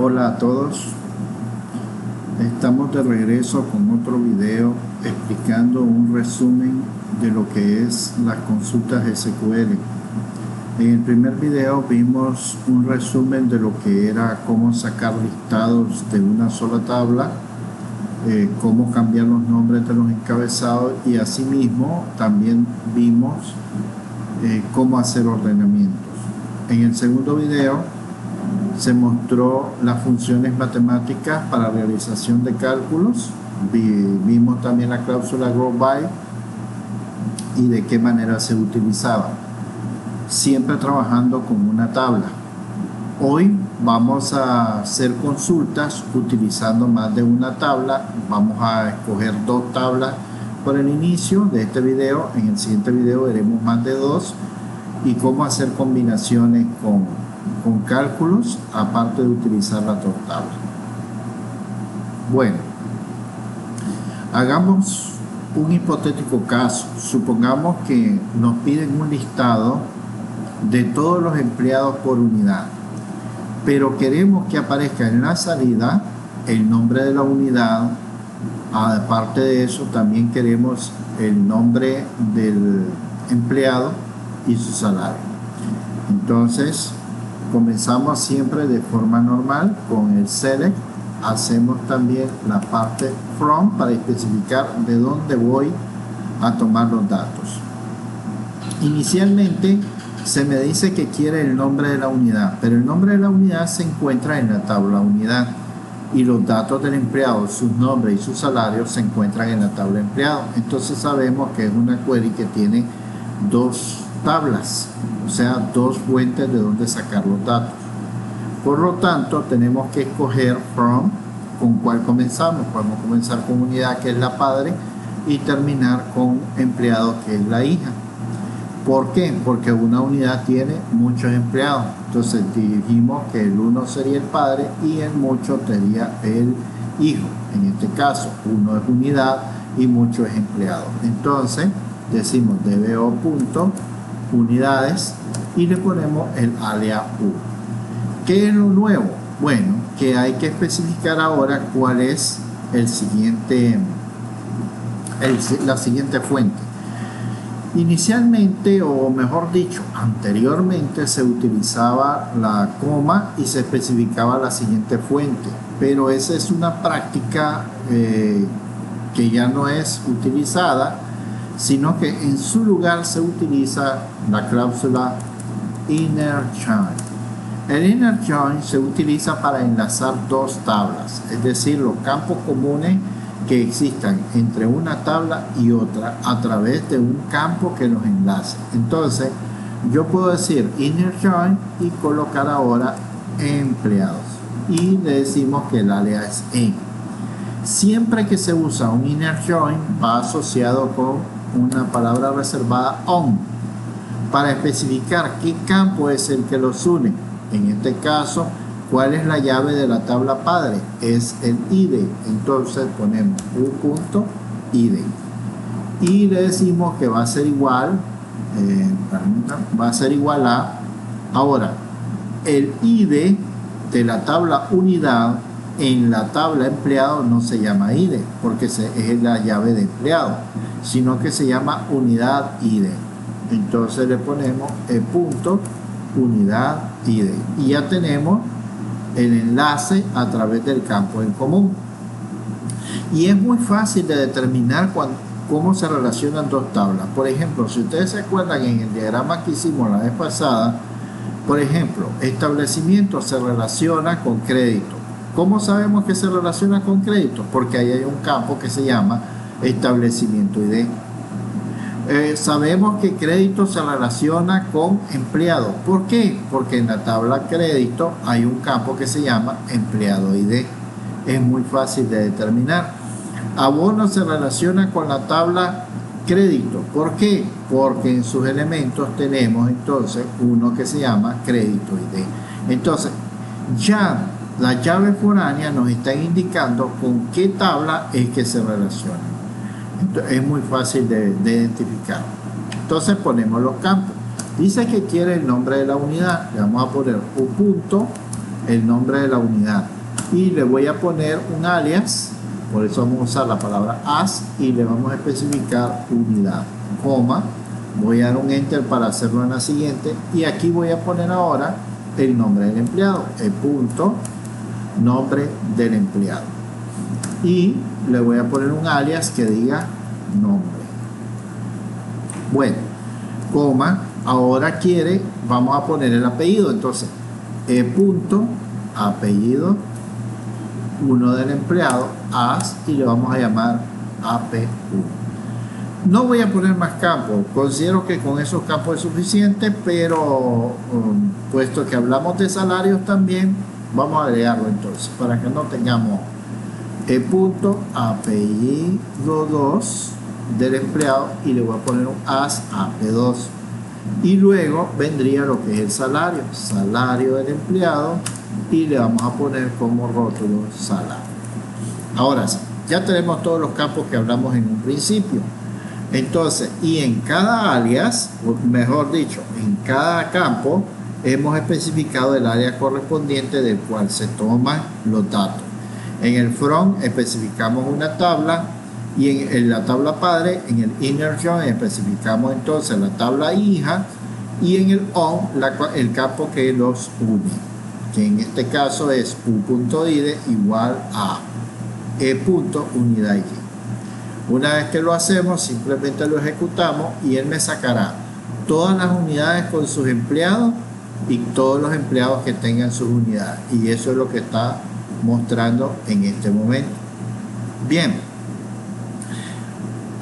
Hola a todos, estamos de regreso con otro video explicando un resumen de lo que es las consultas SQL. En el primer video vimos un resumen de lo que era cómo sacar listados de una sola tabla, cómo cambiar los nombres de los encabezados y asimismo también vimos cómo hacer ordenamientos. En el segundo video se mostró las funciones matemáticas para realización de cálculos. Vimos también la cláusula group by y de qué manera se utilizaba, siempre trabajando con una tabla. Hoy vamos a hacer consultas utilizando más de una tabla. Vamos a escoger dos tablas por el inicio de este video. En el siguiente video veremos más de dos y cómo hacer combinaciones con cálculos, aparte de utilizar las dos tablas. Bueno, hagamos un hipotético caso. Supongamos que nos piden un listado de todos los empleados por unidad, pero queremos que aparezca en la salida el nombre de la unidad. Aparte de eso, también queremos el nombre del empleado y su salario. Entonces comenzamos siempre de forma normal con el select. Hacemos también la parte from para especificar de dónde voy a tomar los datos. Inicialmente se me dice que quiere el nombre de la unidad, pero el nombre de la unidad se encuentra en la tabla unidad y los datos del empleado, sus nombres y sus salarios se encuentran en la tabla empleado. Entonces sabemos que es una query que tiene dos tablas, o sea, dos fuentes de donde sacar los datos. Por lo tanto, tenemos que escoger from, con cuál comenzamos. Podemos comenzar con unidad, que es la padre, y terminar con empleado, que es la hija. ¿Por qué? Porque una unidad tiene muchos empleados. Entonces dijimos que el uno sería el padre y el mucho sería el hijo. En este caso, uno es unidad y mucho es empleado. Entonces decimos dbo punto unidades y le ponemos el alias U. ¿Qué es lo nuevo? Bueno, que hay que especificar ahora cuál es la siguiente fuente. Inicialmente, o mejor dicho, anteriormente se utilizaba la coma y se especificaba la siguiente fuente, pero esa es una práctica que ya no es utilizada, sino que en su lugar se utiliza la cláusula inner join. El inner join se utiliza para enlazar dos tablas, es decir, los campos comunes que existan entre una tabla y otra a través de un campo que los enlace. Entonces yo puedo decir inner join y colocar ahora empleados y le decimos que el alias es en. Siempre que se usa un inner join va asociado con una palabra reservada on para especificar qué campo es el que los une. En este caso, ¿cuál es la llave de la tabla padre? Es el ID. Entonces ponemos u.id y le decimos que va a ser igual a, ahora, el ID de la tabla unidad en la tabla empleado no se llama ID porque es la llave de empleado, sino que se llama unidad ID. Entonces le ponemos el punto unidad ID y ya tenemos el enlace a través del campo en común. Y es muy fácil de determinar cómo se relacionan dos tablas. Por ejemplo, si ustedes se acuerdan en el diagrama que hicimos la vez pasada, por ejemplo, establecimiento se relaciona con crédito. ¿Cómo sabemos que se relaciona con crédito? Porque ahí hay un campo que se llama establecimiento ID. Sabemos que crédito se relaciona con empleado. ¿Por qué? Porque en la tabla crédito hay un campo que se llama empleado ID. Es muy fácil de determinar. Abono se relaciona con la tabla crédito. ¿Por qué? Porque en sus elementos tenemos entonces uno que se llama crédito ID. Entonces ya la llave foránea nos está indicando con qué tabla es que se relaciona. Entonces, es muy fácil de identificar. Entonces ponemos los campos. Dice que quiere el nombre de la unidad. Le vamos a poner u punto el nombre de la unidad. Y le voy a poner un alias, por eso vamos a usar la palabra as y le vamos a especificar unidad, coma, voy a dar un enter para hacerlo en la siguiente y aquí voy a poner ahora el nombre del empleado, el punto nombre del empleado y le voy a poner un alias que diga nombre. Bueno, coma, ahora vamos a poner el apellido, entonces punto apellido 1 del empleado as y le vamos a llamar AP1. No voy a poner más campos, considero que con esos campos es suficiente, pero puesto que hablamos de salarios también, vamos a agregarlo entonces, para que no tengamos el punto apellido 2 del empleado y le voy a poner un as AP2. Y luego vendría lo que es el salario del empleado y le vamos a poner como rótulo salario. Ahora sí, ya tenemos todos los campos que hablamos en un principio. Entonces, y en cada alias, o mejor dicho, en cada campo, hemos especificado el área correspondiente del cual se toman los datos. En el from especificamos una tabla y en la tabla padre, en el inner join especificamos entonces la tabla hija y en el on el campo que los une, que en este caso es u.id igual a e.unidad id. Una vez que lo hacemos, simplemente lo ejecutamos y él me sacará todas las unidades con sus empleados y todos los empleados que tengan sus unidades. Y eso es lo que está mostrando en este momento. Bien,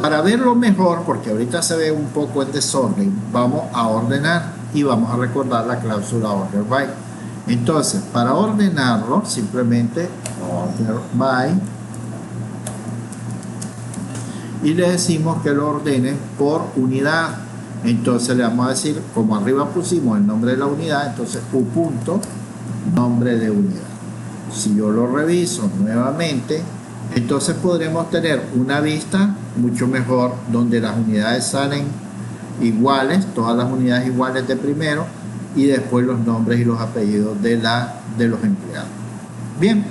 para verlo mejor, porque ahorita se ve un poco en desorden, vamos a ordenar y vamos a recordar la cláusula order by. Entonces, para ordenarlo, simplemente order by y le decimos que lo ordene por unidad. Entonces le vamos a decir, como arriba pusimos el nombre de la unidad, entonces u punto nombre de unidad. Si yo lo reviso nuevamente, entonces podremos tener una vista mucho mejor donde las unidades salen iguales, todas las unidades iguales de primero y después los nombres y los apellidos de los empleados. Bien,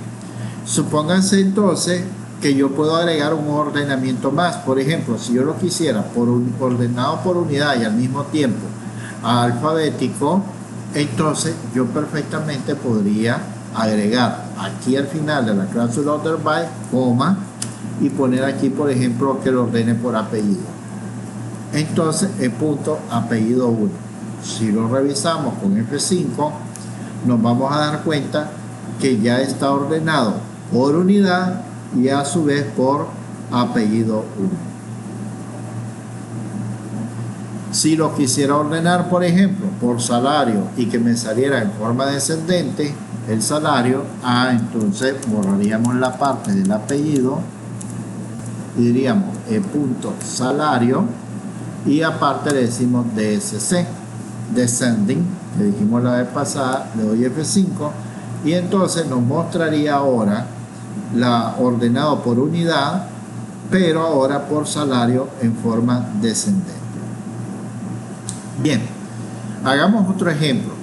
supónganse entonces que yo puedo agregar un ordenamiento más. Por ejemplo, si yo lo quisiera ordenado por unidad y al mismo tiempo alfabético, entonces yo perfectamente podría agregar aquí al final de la cláusula order by, coma, y poner aquí, por ejemplo, que lo ordene por apellido. Entonces, el punto apellido 1. Si lo revisamos con F5, nos vamos a dar cuenta que ya está ordenado por unidad y a su vez por apellido 1. Si lo quisiera ordenar, por ejemplo, por salario y que me saliera en forma descendente el salario, entonces borraríamos la parte del apellido y diríamos punto salario y aparte le decimos DSC, descending, que dijimos la vez pasada, le doy F5 y entonces nos mostraría ahora la ordenado por unidad, pero ahora por salario en forma descendente. Bien, hagamos otro ejemplo.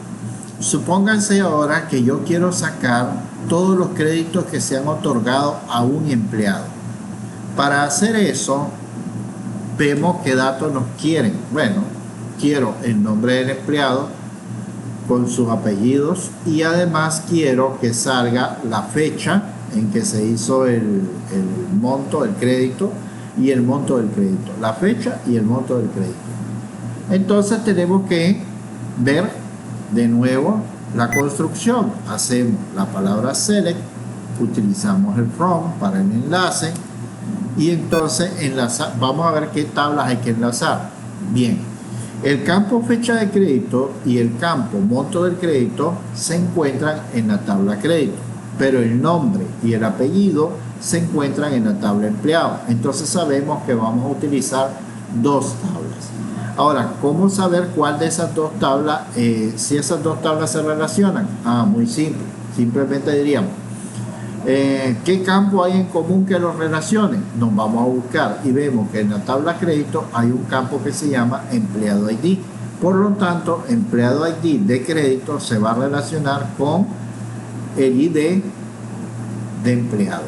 Supónganse ahora que yo quiero sacar todos los créditos que se han otorgado a un empleado. Para hacer eso, vemos qué datos nos quieren. Bueno, quiero el nombre del empleado con sus apellidos y además quiero que salga la fecha en que se hizo el monto del crédito y el monto del crédito, la fecha y el monto del crédito. Entonces tenemos que ver de nuevo la construcción. Hacemos la palabra select, utilizamos el from para el enlace y entonces vamos a ver qué tablas hay que enlazar. Bien, el campo fecha de crédito y el campo monto del crédito se encuentran en la tabla crédito, pero el nombre y el apellido se encuentran en la tabla empleado. Entonces sabemos que vamos a utilizar dos tablas. Ahora, ¿cómo saber cuál de esas dos tablas, si esas dos tablas se relacionan? Muy simple. Simplemente diríamos, ¿qué campo hay en común que los relacione? Nos vamos a buscar y vemos que en la tabla crédito hay un campo que se llama empleado ID. Por lo tanto, empleado ID de crédito se va a relacionar con el ID de empleado.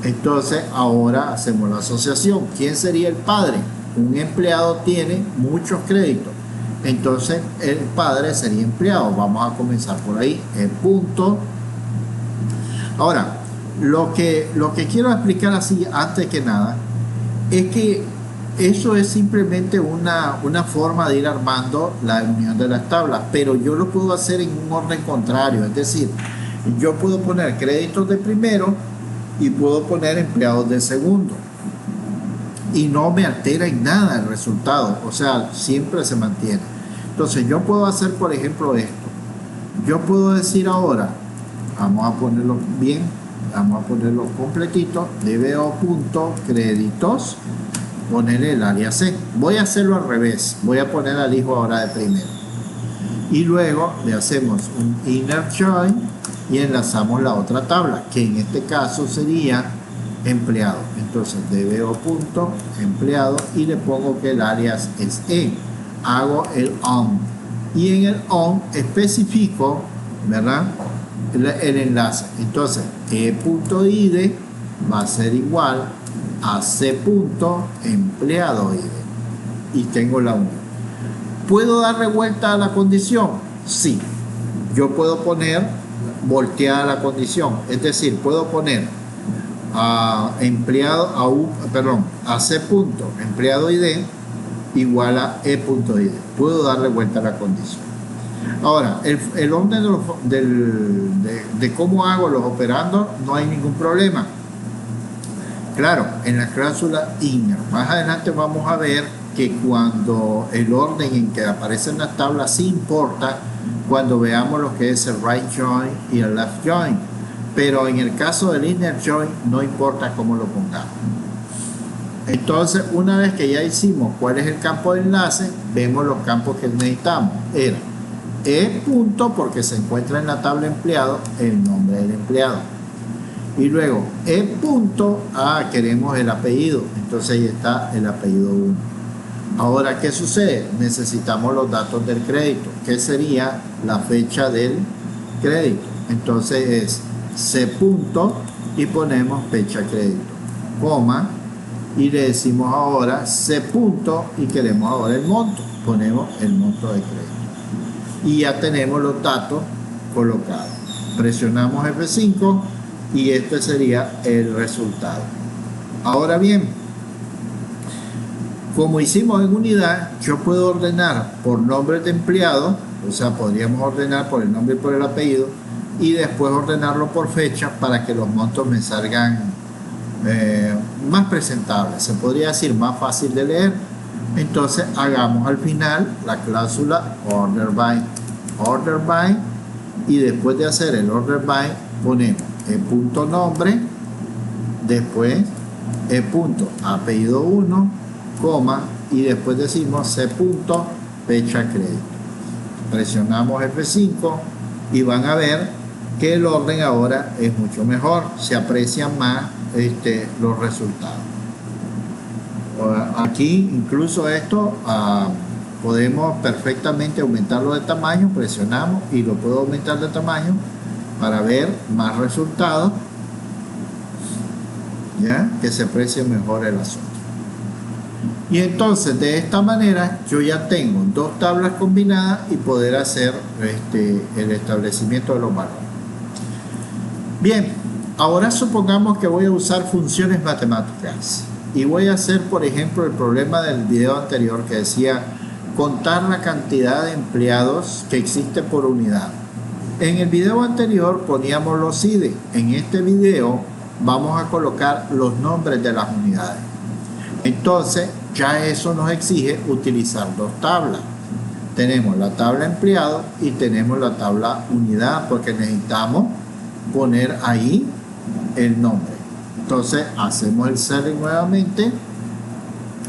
Entonces ahora hacemos la asociación. ¿Quién sería el padre? Un empleado tiene muchos créditos, entonces el padre sería empleado. Vamos a comenzar por ahí, el punto. Ahora, lo que quiero explicar así antes que nada es que eso es simplemente una forma de ir armando la unión de las tablas, pero yo lo puedo hacer en un orden contrario. Es decir, yo puedo poner créditos de primero y puedo poner empleados de segundo y no me altera en nada el resultado, o sea, siempre se mantiene. Entonces yo puedo hacer, por ejemplo, esto. Yo puedo decir ahora, vamos a ponerlo bien, vamos a ponerlo completito, dbo.créditos, ponerle el área C. Voy a hacerlo al revés, voy a poner al hijo ahora de primero. Y luego le hacemos un inner join y enlazamos la otra tabla, que en este caso sería empleado. Entonces dbo.empleado y le pongo que el alias es E. Hago el on. Y en el on especifico, ¿verdad?, el enlace. Entonces e.id va a ser igual a c.empleado id y tengo la unión. ¿Puedo darle vuelta a la condición? Sí. Yo puedo poner volteada la condición, es decir, puedo poner a c.empleado id igual a e.id. Puedo darle vuelta a la condición. Ahora, el orden de cómo hago los operandos no hay ningún problema. Claro, en la cláusula inner, más adelante vamos a ver que cuando el orden en que aparecen las tablas sí importa cuando veamos lo que es el right join y el left join, pero en el caso del inner join no importa cómo lo pongamos. Entonces, una vez que ya hicimos cuál es el campo de enlace, vemos los campos que necesitamos. Era E punto, porque se encuentra en la tabla empleado, el nombre del empleado. Y luego E punto, queremos el apellido, entonces ahí está el apellido 1. Ahora, ¿qué sucede? Necesitamos los datos del crédito, que sería la fecha del crédito. Entonces es C punto y ponemos fecha crédito, coma, y le decimos ahora C punto y queremos ahora el monto, ponemos el monto de crédito. Y ya tenemos los datos colocados. Presionamos F5 y este sería el resultado. Ahora bien, como hicimos en unidad, yo puedo ordenar por nombre de empleado, o sea, podríamos ordenar por el nombre y por el apellido, y después ordenarlo por fecha para que los montos me salgan más presentables, se podría decir más fácil de leer. Entonces hagamos al final la cláusula order by, y después de hacer el order by ponemos el punto nombre, después el punto apellido 1, coma, y después decimos C punto fecha crédito. Presionamos F5 y van a ver que el orden ahora es mucho mejor, se aprecian más los resultados. Aquí incluso esto podemos perfectamente aumentarlo de tamaño, presionamos y lo puedo aumentar de tamaño para ver más resultados, ¿ya? Que se aprecie mejor el asunto. Y entonces de esta manera yo ya tengo dos tablas combinadas y poder hacer el establecimiento de los valores. Bien, ahora supongamos que voy a usar funciones matemáticas y voy a hacer, por ejemplo, el problema del video anterior que decía contar la cantidad de empleados que existe por unidad. En el video anterior poníamos los ID. En este video vamos a colocar los nombres de las unidades. Entonces ya eso nos exige utilizar dos tablas. Tenemos la tabla empleado y tenemos la tabla unidad, porque necesitamos poner ahí el nombre. Entonces hacemos el select nuevamente,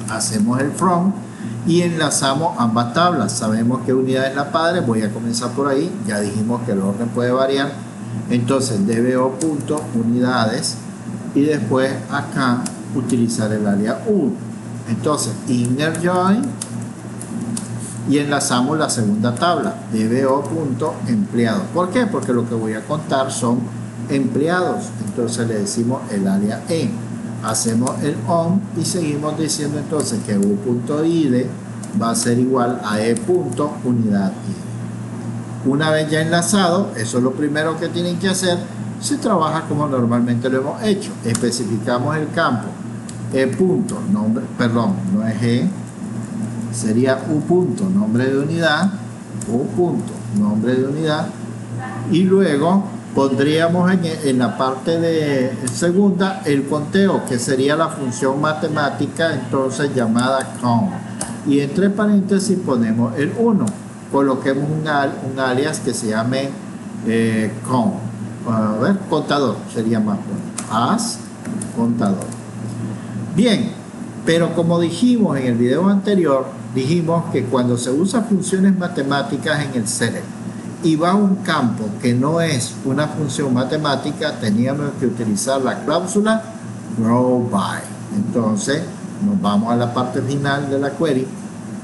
hacemos el from y enlazamos ambas tablas. Sabemos qué unidad es la padre, voy a comenzar por ahí, ya dijimos que el orden puede variar. Entonces dbo.unidades y después acá utilizar el área 1. Entonces inner join y enlazamos la segunda tabla, dbo.empleado. ¿Por qué? Porque lo que voy a contar son empleados. Entonces le decimos el área E. Hacemos el ON y seguimos diciendo entonces que U.id va a ser igual a E.unidad ID. Una vez ya enlazado, eso es lo primero que tienen que hacer. Se trabaja como normalmente lo hemos hecho. Especificamos el campo E. Nombre, perdón, no es E, sería U. Nombre de unidad, U. Nombre de unidad, y luego pondríamos en la parte de segunda el conteo, que sería la función matemática entonces llamada count, y entre paréntesis ponemos el 1. Coloquemos un alias que se llame count, a ver, contador, sería más bueno, as contador. Bien, pero como dijimos en el video anterior, dijimos que cuando se usa funciones matemáticas en el select y va a un campo que no es una función matemática, teníamos que utilizar la cláusula grow by. Entonces nos vamos a la parte final de la query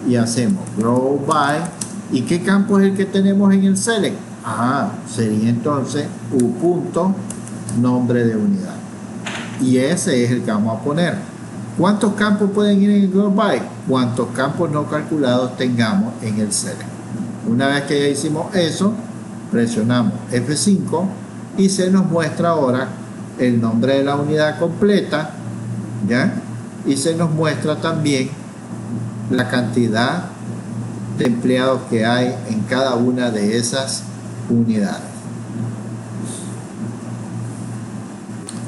y hacemos grow by. ¿Y qué campo es el que tenemos en el select? Sería entonces U. Nombre de unidad, y ese es el que vamos a poner. ¿Cuántos campos pueden ir en el grow by? Cuántos campos no calculados tengamos en el select. Una vez que ya hicimos eso, presionamos F5 y se nos muestra ahora el nombre de la unidad completa, ¿ya? Y se nos muestra también la cantidad de empleados que hay en cada una de esas unidades.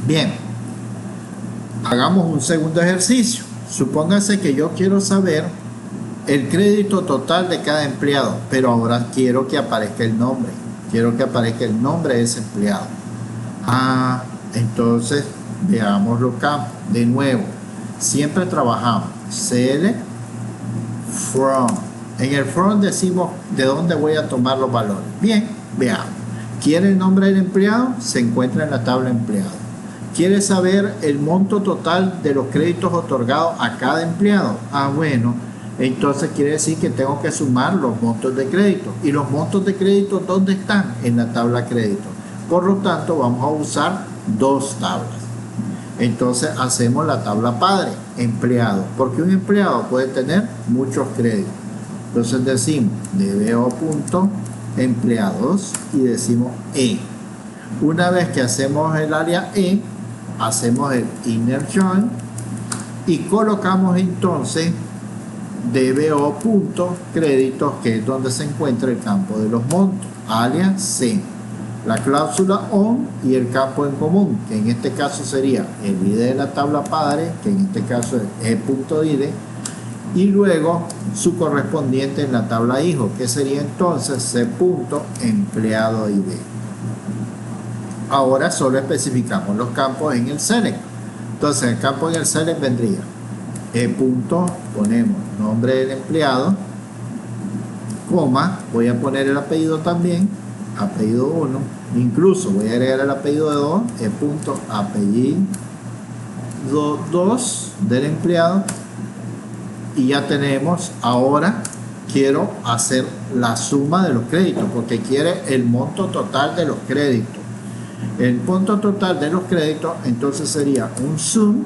Bien, hagamos un segundo ejercicio. Supóngase que yo quiero saber el crédito total de cada empleado, pero ahora quiero que aparezca el nombre. Quiero que aparezca el nombre de ese empleado. Entonces veamos los campos. De nuevo, siempre trabajamos select from. En el from decimos de dónde voy a tomar los valores. Bien, veamos. ¿Quiere el nombre del empleado? Se encuentra en la tabla empleado. ¿Quiere saber el monto total de los créditos otorgados a cada empleado? Bueno, entonces quiere decir que tengo que sumar los montos de crédito. ¿Y los montos de crédito dónde están? En la tabla crédito. Por lo tanto, vamos a usar dos tablas. Entonces hacemos la tabla padre, empleado, porque un empleado puede tener muchos créditos. Entonces decimos dbo.empleados y decimos E. Una vez que hacemos el área E, hacemos el inner join y colocamos entonces dbo.créditos, que es donde se encuentra el campo de los montos, alias C, la cláusula on y el campo en común, que en este caso sería el ID de la tabla padre, que en este caso es E.id, y luego su correspondiente en la tabla hijo, que sería entonces C.empleado ID. Ahora solo especificamos los campos en el select. Entonces el campo en el select vendría ponemos nombre del empleado, coma, voy a poner el apellido también, apellido 1, incluso voy a agregar el apellido de 2, apellido 2 del empleado, y ya tenemos. Ahora quiero hacer la suma de los créditos porque quiere el monto total de los créditos. El monto total de los créditos entonces sería un sum,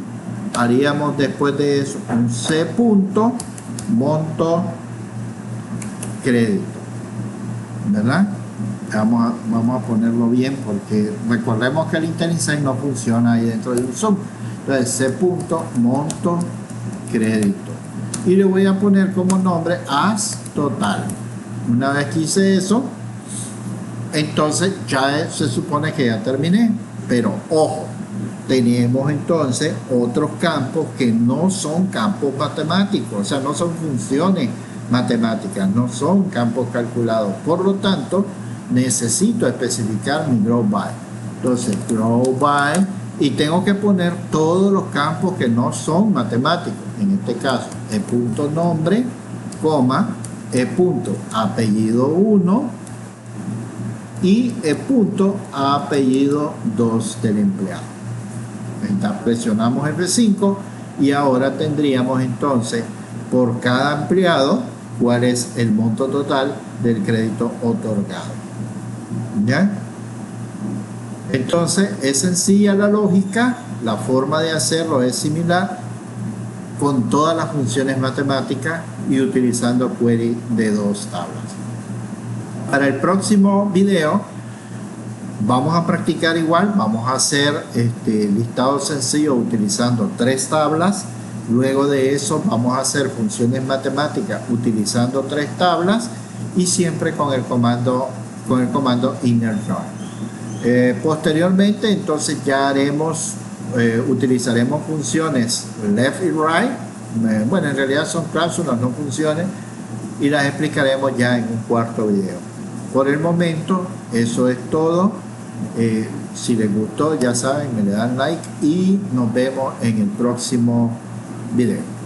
haríamos después de eso un C. monto crédito, ¿verdad? Vamos a ponerlo bien porque recordemos que el IntelliSense no funciona ahí dentro de un sum. Entonces C. monto crédito, y le voy a poner como nombre as total. Una vez que hice eso, entonces ya se supone que ya terminé, pero ojo, tenemos entonces otros campos que no son campos matemáticos, o sea, no son funciones matemáticas, no son campos calculados. Por lo tanto, necesito especificar mi grow by. Entonces, grow by, y tengo que poner todos los campos que no son matemáticos. En este caso, E.nombre, coma, E.apellido 1 y E.apellido 2 del empleado. Presionamos F5 y ahora tendríamos entonces por cada empleado cuál es el monto total del crédito otorgado. ¿Ya? Entonces es sencilla la lógica, la forma de hacerlo es similar con todas las funciones matemáticas y utilizando query de 2 tablas. Para el próximo video vamos a practicar igual, vamos a hacer listado sencillo utilizando 3 tablas. Luego de eso vamos a hacer funciones matemáticas utilizando 3 tablas y siempre con el comando inner join. Posteriormente entonces ya utilizaremos funciones left y right. Bueno, en realidad son cláusulas, no funciones, y las explicaremos ya en un cuarto video. Por el momento eso es todo. Si les gustó, ya saben, me le dan like y nos vemos en el próximo video.